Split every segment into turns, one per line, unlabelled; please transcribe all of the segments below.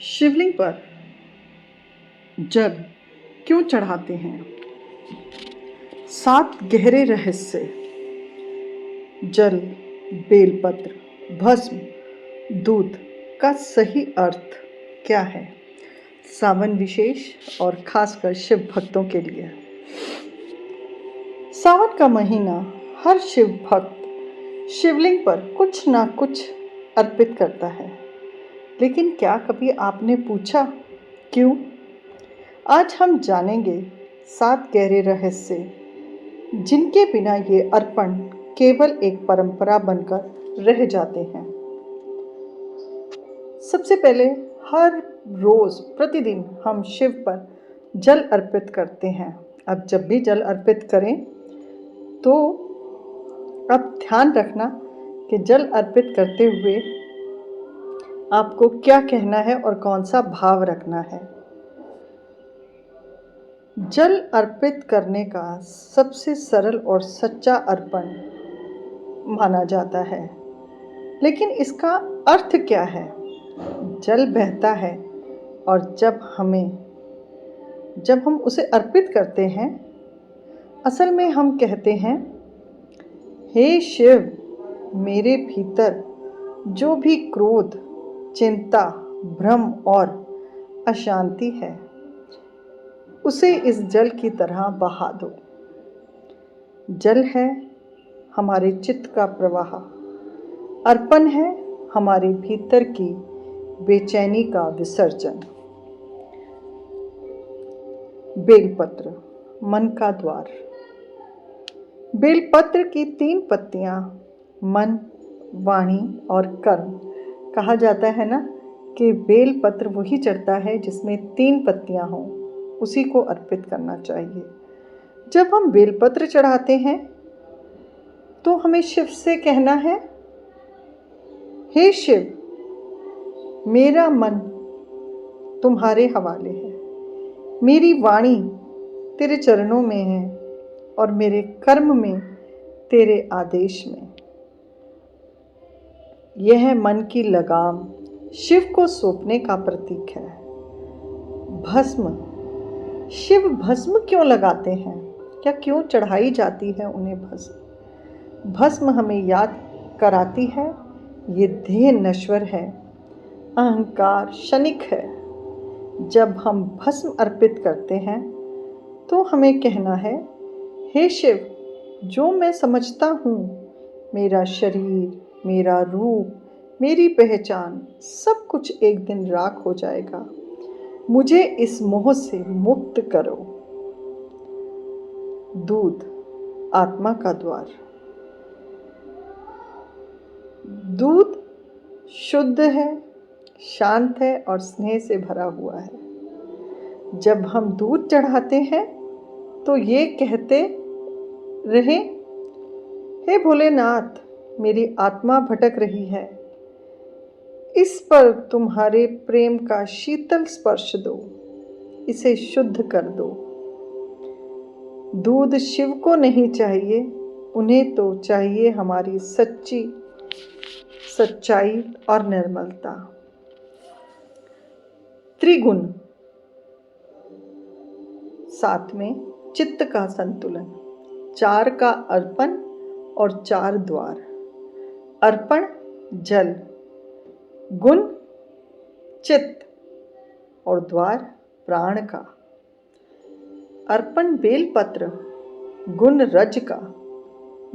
शिवलिंग पर जल क्यों चढ़ाते हैं? 7 गहरे रहस्य। जल, बेलपत्र, भस्म, दूध का सही अर्थ क्या है? सावन विशेष और खासकर शिव भक्तों के लिए। सावन का महीना हर शिव भक्त शिवलिंग पर कुछ ना कुछ अर्पित करता है, लेकिन क्या कभी आपने पूछा क्यों? आज हम जानेंगे 7 गहरे रहस्य, जिनके बिना ये अर्पण केवल एक परंपरा बनकर रह जाते हैं। सबसे पहले, हर रोज प्रतिदिन हम शिव पर जल अर्पित करते हैं। अब जब भी जल अर्पित करें तो अब ध्यान रखना कि जल अर्पित करते हुए आपको क्या कहना है और कौन सा भाव रखना है। जल अर्पित करने का सबसे सरल और सच्चा अर्पण माना जाता है, लेकिन इसका अर्थ क्या है? जल बहता है और जब हम उसे अर्पित करते हैं, असल में हम कहते हैं, हे शिव, मेरे भीतर जो भी क्रोध, चिंता, भ्रम और अशांति है, उसे इस जल की तरह बहा दो। जल है हमारे चित्त का प्रवाह, अर्पण है हमारे भीतर की बेचैनी का विसर्जन। बेलपत्र, मन का द्वार। बेलपत्र की 3 पत्तियां मन, वाणी और कर्म। कहा जाता है ना कि बेलपत्र वही चढ़ता है जिसमें 3 पत्तियां हों, उसी को अर्पित करना चाहिए। जब हम बेलपत्र चढ़ाते हैं तो हमें शिव से कहना है, हे शिव, मेरा मन तुम्हारे हवाले है, मेरी वाणी तेरे चरणों में है और मेरे कर्म में तेरे आदेश में। यह मन की लगाम शिव को सौंपने का प्रतीक है। भस्म, शिव भस्म क्यों लगाते हैं? क्या क्यों चढ़ाई जाती है उन्हें भस्म? भस्म हमें याद कराती है, ये देह नश्वर है, अहंकार क्षणिक है। जब हम भस्म अर्पित करते हैं तो हमें कहना है, हे शिव, जो मैं समझता हूँ, मेरा शरीर, मेरा रूप, मेरी पहचान, सब कुछ एक दिन राख हो जाएगा। मुझे इस मोह से मुक्त करो। दूध, आत्मा का द्वार। दूध शुद्ध है, शांत है और स्नेह से भरा हुआ है। जब हम दूध चढ़ाते हैं तो ये कहते रहे, हे भोलेनाथ, मेरी आत्मा भटक रही है, इस पर तुम्हारे प्रेम का शीतल स्पर्श दो, इसे शुद्ध कर दो। दूध शिव को नहीं चाहिए, उन्हें तो चाहिए हमारी सच्चाई और निर्मलता। त्रिगुण, साथ में चित्त का संतुलन। 4 का अर्पण और 4 द्वार। अर्पण जल, गुण चित्त और द्वार प्राण का। अर्पण बेलपत्र, गुण रज का,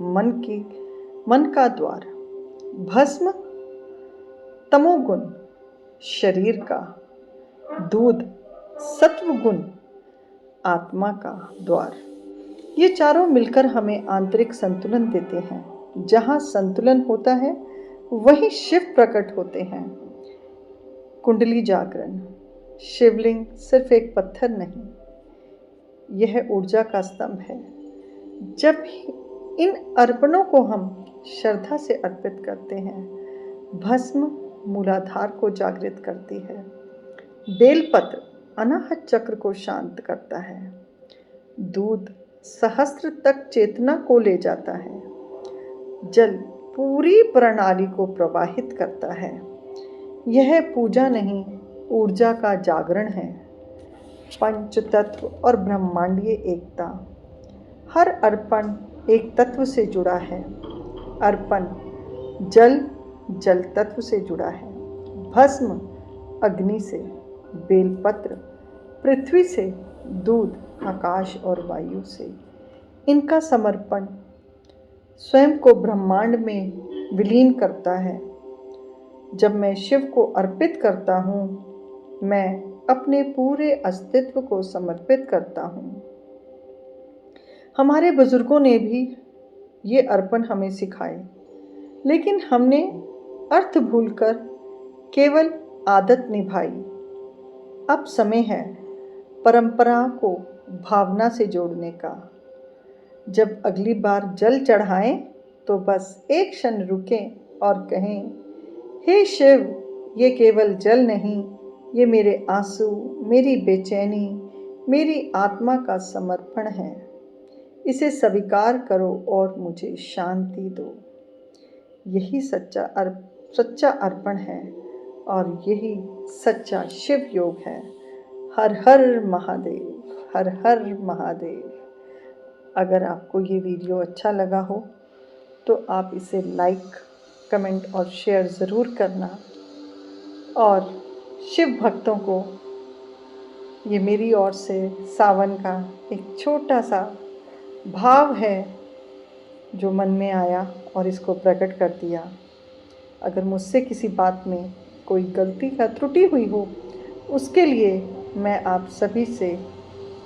मन का द्वार। भस्म तमोगुण, शरीर का। दूध सत्व गुण, आत्मा का द्वार। ये चारों मिलकर हमें आंतरिक संतुलन देते हैं। जहाँ संतुलन होता है वहीं शिव प्रकट होते हैं। कुंडली जागरण। शिवलिंग सिर्फ एक पत्थर नहीं, यह ऊर्जा का स्तंभ है। जब इन अर्पणों को हम श्रद्धा से अर्पित करते हैं, भस्म मूलाधार को जागृत करती है, बेलपत्र अनाहत चक्र को शांत करता है, दूध सहस्त्र तक चेतना को ले जाता है, जल पूरी प्रणाली को प्रवाहित करता है। यह पूजा नहीं, ऊर्जा का जागरण है, पंच तत्व और ब्रह्मांडीय एकता। हर अर्पण एक तत्व से जुड़ा है। अर्पण जल जल तत्व से जुड़ा है, भस्म अग्नि से, बेलपत्र पृथ्वी से, दूध आकाश और वायु से। इनका समर्पण स्वयं को ब्रह्मांड में विलीन करता है। जब मैं शिव को अर्पित करता हूँ, मैं अपने पूरे अस्तित्व को समर्पित करता हूँ। हमारे बुजुर्गों ने भी ये अर्पण हमें सिखाए, लेकिन हमने अर्थ भूलकर केवल आदत निभाई। अब समय है परंपरा को भावना से जोड़ने का। जब अगली बार जल चढ़ाएं तो बस एक क्षण रुकें और कहें, हे शिव, ये केवल जल नहीं, ये मेरे आंसू, मेरी बेचैनी, मेरी आत्मा का समर्पण है। इसे स्वीकार करो और मुझे शांति दो। यही सच्चा अर्पण है और यही सच्चा शिव योग है। हर हर महादेव, हर हर महादेव। अगर आपको ये वीडियो अच्छा लगा हो तो आप इसे लाइक, कमेंट और शेयर ज़रूर करना। और शिव भक्तों को ये मेरी ओर से सावन का एक छोटा सा भाव है जो मन में आया और इसको प्रकट कर दिया। अगर मुझसे किसी बात में कोई गलती या त्रुटि हुई हो, उसके लिए मैं आप सभी से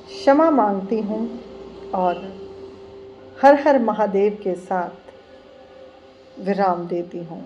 क्षमा मांगती हूँ और हर हर महादेव के साथ विराम देती हूँ।